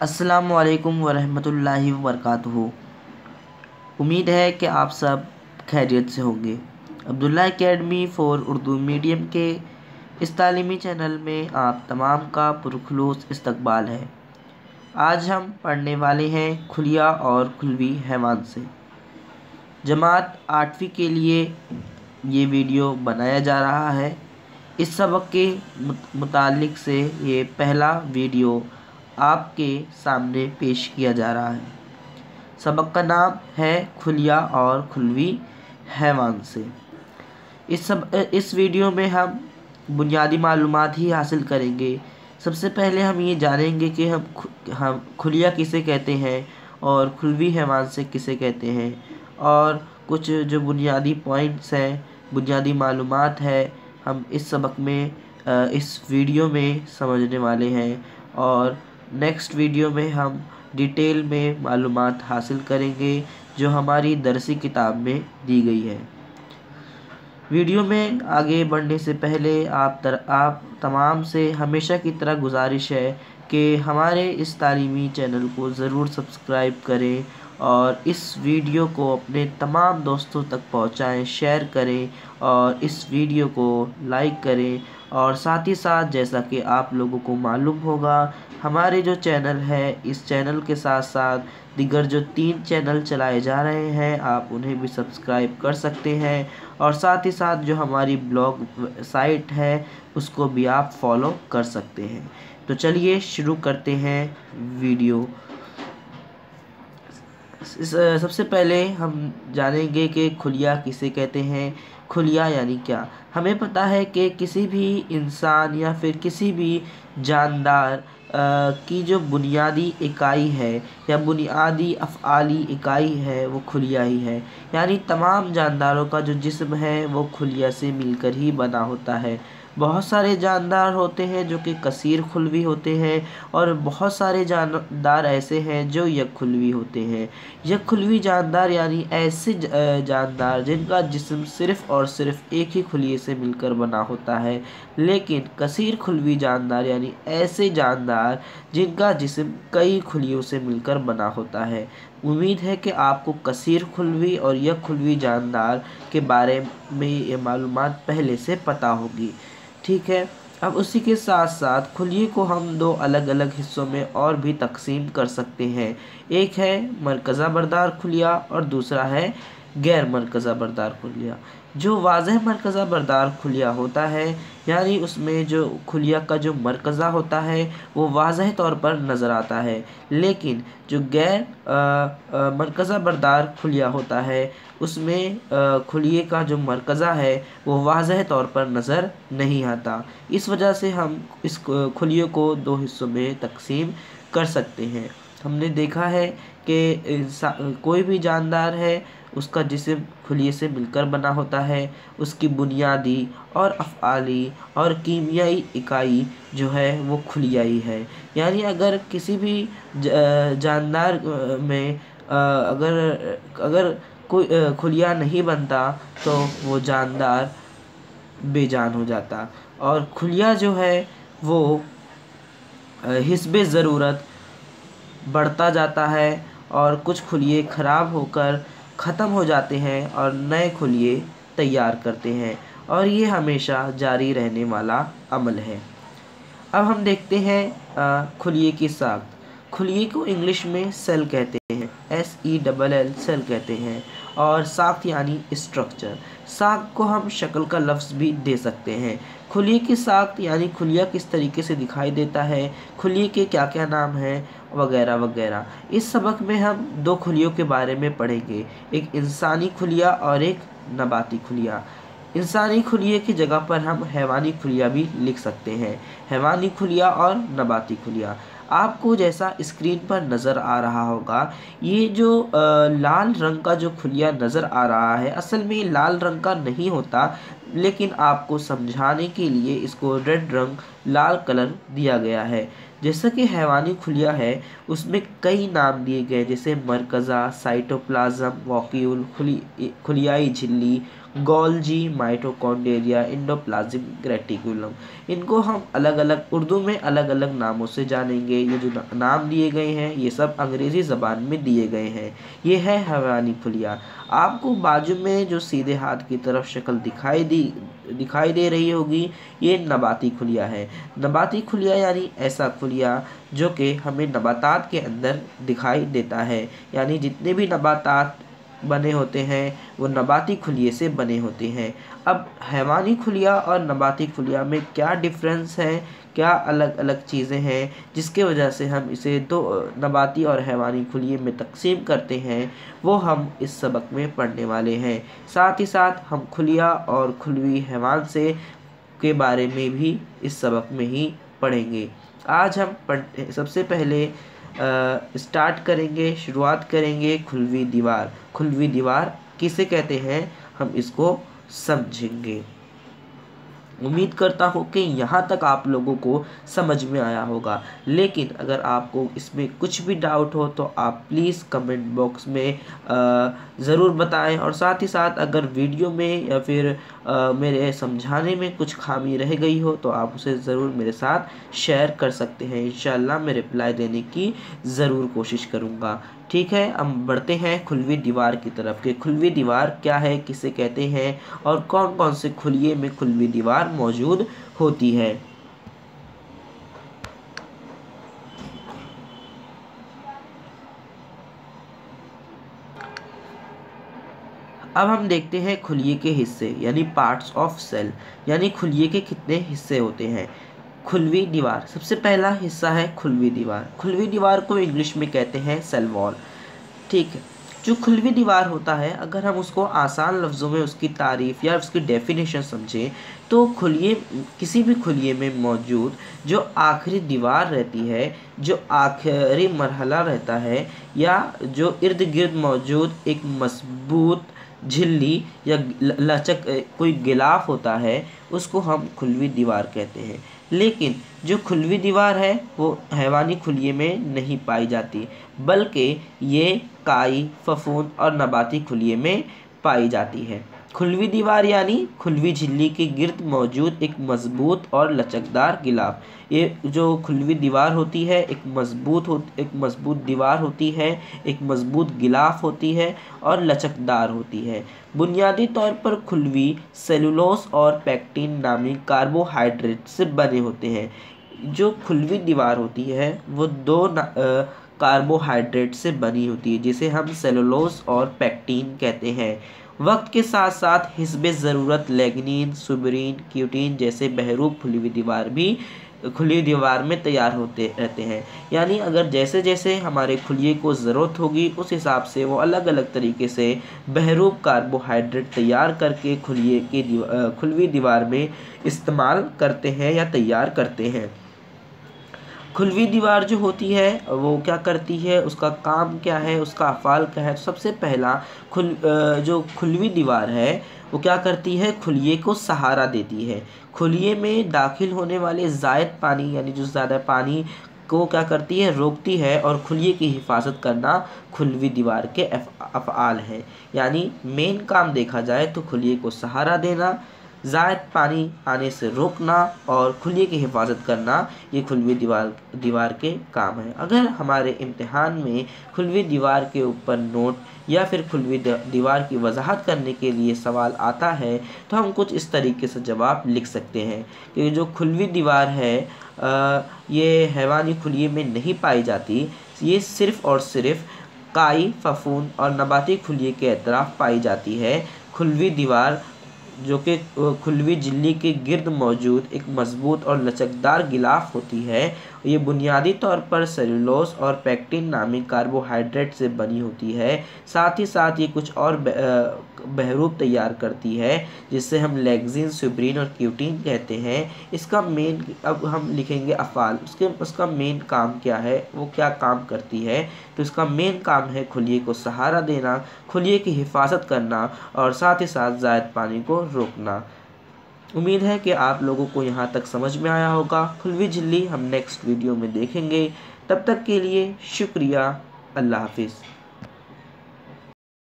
अस्सलामुअलैकुम वरहमतुल्लाहि वबरकातुहू। उम्मीद है कि आप सब खैरियत से होंगे। Abdullah academy for Urdu medium के इस तालीमी चैनल में आप तमाम का पुरखुलूस इस्तकबाल है। आज हम पढ़ने वाले हैं खुलिया और खुलवी हैवान से। जमात 8वीं के लिए ये वीडियो बनाया जा रहा है। इस सबक के मुतालिक से ये पहला वीडियो आपके सामने पेश किया जा रहा है। सबक का नाम है खुलिया और खुलवी हैवान से। इस वीडियो में हम बुनियादी मालूमात ही हासिल करेंगे। सबसे पहले हम ये जानेंगे कि हम खुलिया किसे कहते हैं और खुलवी हैवान से किसे कहते हैं, और कुछ जो बुनियादी पॉइंट्स हैं, बुनियादी मालूमात है, हम इस सबक में इस वीडियो में समझने वाले हैं। और नेक्स्ट वीडियो में हम डिटेल में मालूमात हासिल करेंगे जो हमारी दरसी किताब में दी गई है। वीडियो में आगे बढ़ने से पहले आप तमाम से हमेशा की तरह गुजारिश है कि हमारे इस तालीमी चैनल को ज़रूर सब्सक्राइब करें और इस वीडियो को अपने तमाम दोस्तों तक पहुंचाएं, शेयर करें और इस वीडियो को लाइक करें। और साथ ही साथ जैसा कि आप लोगों को मालूम होगा, हमारे जो चैनल है, इस चैनल के साथ साथ दिगर जो 3 चैनल चलाए जा रहे हैं, आप उन्हें भी सब्सक्राइब कर सकते हैं। और साथ ही साथ जो हमारी ब्लॉग साइट है उसको भी आप फॉलो कर सकते हैं। तो चलिए शुरू करते हैं वीडियो। सबसे पहले हम जानेंगे कि खुलिया किसे कहते हैं। खुलिया यानी क्या। हमें पता है कि किसी भी इंसान या फिर किसी भी जानदार की जो बुनियादी इकाई है या बुनियादी अफ़आली इकाई है वो खुलिया ही है। यानी तमाम जानदारों का जो जिस्म है वो खुलिया से मिलकर ही बना होता है। बहुत सारे जानदार होते हैं जो कि कसीर खुलवी होते हैं और बहुत सारे जानदार ऐसे हैं जो यक खुलवी होते हैं। यक खुलवी जानदार यानी ऐसे जानदार जिनका जिस्म सिर्फ़ और सिर्फ एक ही खुलिये से मिलकर बना होता है। लेकिन कसीर खुलवी जानदार यानी ऐसे जानदार जिनका जिस्म कई खुलियों से मिलकर बना होता है। उम्मीद है कि आपको कसीर खुलवी और यक खुलवी जानदार के बारे में ये मालूमात पहले से पता होगी। ठीक है। अब उसी के साथ साथ खुलिये को हम 2 अलग अलग हिस्सों में और भी तकसीम कर सकते हैं। एक है मरकज़ा बरदार खुलिया और दूसरा है गैर मरकज़ा बरदार खुलिया। जो वाज़ह मरकज़ा बरदार खुलिया होता है यानी उसमें जो खुलिया का जो मरकज़ा होता है वो वाज़ह तौर पर नज़र आता है, लेकिन जो गैर मरकज़ा बरदार खुलिया होता है उसमें खुलिये का जो मरकज़ा है वो वाज़ह तौर पर नज़र नहीं आता। इस वजह से हम इस खुलियों को 2 हिस्सों में तकसीम कर सकते हैं। हमने देखा है कि कोई भी जानदार है उसका जिस्म खुलिये से मिलकर बना होता है। उसकी बुनियादी और अफ़आली और कीमियाई इकाई जो है वो खुलियाई है। यानी अगर किसी भी जानदार में अगर कोई खुलिया नहीं बनता तो वो जानदार बेजान हो जाता। और खुलिया जो है वो हिस्बे ज़रूरत बढ़ता जाता है और कुछ खुलिये ख़राब होकर ख़त्म हो जाते हैं और नए खुलिये तैयार करते हैं, और ये हमेशा जारी रहने वाला अमल है। अब हम देखते हैं खुलिये की साख्त। खुलिये को इंग्लिश में सेल कहते हैं, SELL सेल कहते हैं, और साख्त यानी स्ट्रक्चर। साख्त को हम शक्ल का लफ्ज़ भी दे सकते हैं। खुलिये की साख्त यानी खुलिया किस तरीके से दिखाई देता है, खुलिये के क्या क्या नाम हैं, वगैरह वगैरह। इस सबक में हम 2 खुलियों के बारे में पढ़ेंगे, एक इंसानी खुलिया और एक नबाती खुलिया। इंसानी खुलिये की जगह पर हम हैवानी खुलिया भी लिख सकते हैं, हैवानी खुलिया और नबाती खुलिया। आपको जैसा स्क्रीन पर नज़र आ रहा होगा, ये जो लाल रंग का जो खुलिया नज़र आ रहा है असल में लाल रंग का नहीं होता, लेकिन आपको समझाने के लिए इसको रेड रंग लाल कलर दिया गया है। जैसा कि हैवानी खुलिया है उसमें कई नाम दिए गए, जैसे मरकज़ा, साइटोप्लाज्म, वॉक्यूल, खुलियाई झिल्ली, गोल्जी, माइटोकॉन्ड्रिया, एंडोप्लाज्मिक रेटिकुलम। इनको हम अलग अलग उर्दू में अलग अलग नामों से जानेंगे। ये जो नाम दिए गए हैं ये सब अंग्रेज़ी ज़बान में दिए गए हैं। ये है हैवानी खुलिया। आपको बाजू में जो सीधे हाथ की तरफ शक्ल दिखाई दे रही होगी, ये नबाती खुलिया है। नबाती खुलिया यानी ऐसा खुलिया जो कि हमें नबातात के अंदर दिखाई देता है, यानी जितने भी नबातात बने होते हैं वो नबाती खुलिये से बने होते हैं। अब हैवानी खुलिया और नबाती खुलिया में क्या डिफरेंस है, क्या अलग अलग चीज़ें हैं जिसके वजह से हम इसे दो नबाती और हैवानी खुलिये में तकसीम करते हैं, वो हम इस सबक में पढ़ने वाले हैं। साथ ही साथ हम खुलिया और खुलवी हैवान से के बारे में भी इस सबक में ही पढ़ेंगे। आज हम सबसे पहले स्टार्ट करेंगे, शुरुआत करेंगे खुलवी दीवार। खुलवी दीवार किसे कहते हैं हम इसको समझेंगे। उम्मीद करता हूँ कि यहाँ तक आप लोगों को समझ में आया होगा, लेकिन अगर आपको इसमें कुछ भी डाउट हो तो आप प्लीज़ कमेंट बॉक्स में ज़रूर बताएं। और साथ ही साथ अगर वीडियो में या फिर मेरे समझाने में कुछ खामी रह गई हो तो आप उसे ज़रूर मेरे साथ शेयर कर सकते हैं। इंशाल्लाह मैं रिप्लाई देने की ज़रूर कोशिश करूँगा। ठीक है, हम बढ़ते हैं खुलवी दीवार की तरफ कि खुलवी दीवार क्या है, किसे कहते हैं और कौन कौन से खुलिये में खुलवी दीवार मौजूद होती है। अब हम देखते हैं खुलिये के हिस्से यानी पार्ट्स ऑफ सेल, यानी खुलिये के कितने हिस्से होते हैं। खुलवी दीवार, सबसे पहला हिस्सा है खुलवी दीवार। खुलवी दीवार को इंग्लिश में कहते हैं सेल वॉल। ठीक है, जो खुलवी दीवार होता है, अगर हम उसको आसान लफ्ज़ों में उसकी तारीफ़ या उसकी डेफिनेशन समझें तो किसी भी खुलिये में मौजूद जो आखिरी दीवार रहती है, जो आखिरी मरहला रहता है, या जो इर्द गिर्द मौजूद एक मजबूत झिल्ली या लचक कोई गिलाफ होता है, उसको हम खुलवी दीवार कहते हैं। लेकिन जो खुलवी दीवार है वो हैवानी खुलिये में नहीं पाई जाती, बल्कि ये काई, फफूंद और नबाती खुलिये में पाई जाती है। खुलवी दीवार यानी खुलवी झिल्ली के गिर्द मौजूद एक मजबूत और लचकदार गिलाफ। ये जो खुलवी दीवार होती है एक मजबूत दीवार होती है, एक मजबूत गिलाफ होती है और लचकदार होती है। बुनियादी तौर पर खुलवी सेलुलोज और पेक्टिन नामी कार्बोहाइड्रेट से बने होते हैं। जो खुलवी दीवार होती है वो दो कार्बोहाइड्रेट से बनी होती है, जिसे हम सेलुलोज और पेक्टिन कहते हैं। वक्त के साथ साथ हिस्बे ज़रूरत लैग्नीन, सुबरीन, क्यूटीन जैसे बहरूप खुलवी दीवार भी खुली दीवार में तैयार होते रहते हैं। यानी अगर जैसे जैसे हमारे खुलिये को ज़रूरत होगी उस हिसाब से वो अलग अलग तरीके से बहरूप कार्बोहाइड्रेट तैयार करके खुलवी दीवार में इस्तेमाल करते हैं या तैयार करते हैं। खुलवी दीवार जो होती है वो क्या करती है, उसका काम क्या है, उसका अफ़ाल क्या है। तो सबसे पहला जो खुलवी दीवार है वो क्या करती है, खुलिये को सहारा देती है। खुलिये में दाखिल होने वाले ज़ायद पानी यानी जो ज़्यादा पानी को क्या करती है, रोकती है, और खुलिये की हिफाजत करना खुलवी दीवार के अफ़आल है। यानी मेन काम देखा जाए तो खुलिये को सहारा देना, ज़ायद पानी आने से रोकना और खुलिये की हिफाजत करना, ये खुलवी दीवार के काम है। अगर हमारे इम्तिहान में खुलवी दीवार के ऊपर नोट या फिर खुलवी दीवार की वजाहत करने के लिए सवाल आता है तो हम कुछ इस तरीके से जवाब लिख सकते हैं कि जो खुलवी दीवार है ये हैवानी खुलिये में नहीं पाई जाती, ये सिर्फ़ और सिर्फ काई, फफूंद और नबाती खुलिये के अतराफ़ पाई जाती है। खुलवी दीवार जो कि खुलवी झिल्ली के गिर्द मौजूद एक मजबूत और लचकदार गिलाफ होती है, ये बुनियादी तौर पर सेलुलोज और पेक्टिन नामी कार्बोहाइड्रेट से बनी होती है। साथ ही साथ ये कुछ और बहरूप तैयार करती है जिससे हम लेग्जीन, सुब्रीन और क्यूटीन कहते हैं। इसका मेन, अब हम लिखेंगे अफ़ाल, उसका मेन काम क्या है, वो क्या काम करती है। तो इसका मेन काम है खुलिये को सहारा देना, खुलिये की हिफाजत करना और साथ ही साथ ज़ायद पानी को रोकना। उम्मीद है कि आप लोगों को यहाँ तक समझ में आया होगा। खुलवी झिल्ली हम नेक्स्ट वीडियो में देखेंगे। तब तक के लिए शुक्रिया। अल्लाह हाफिज़।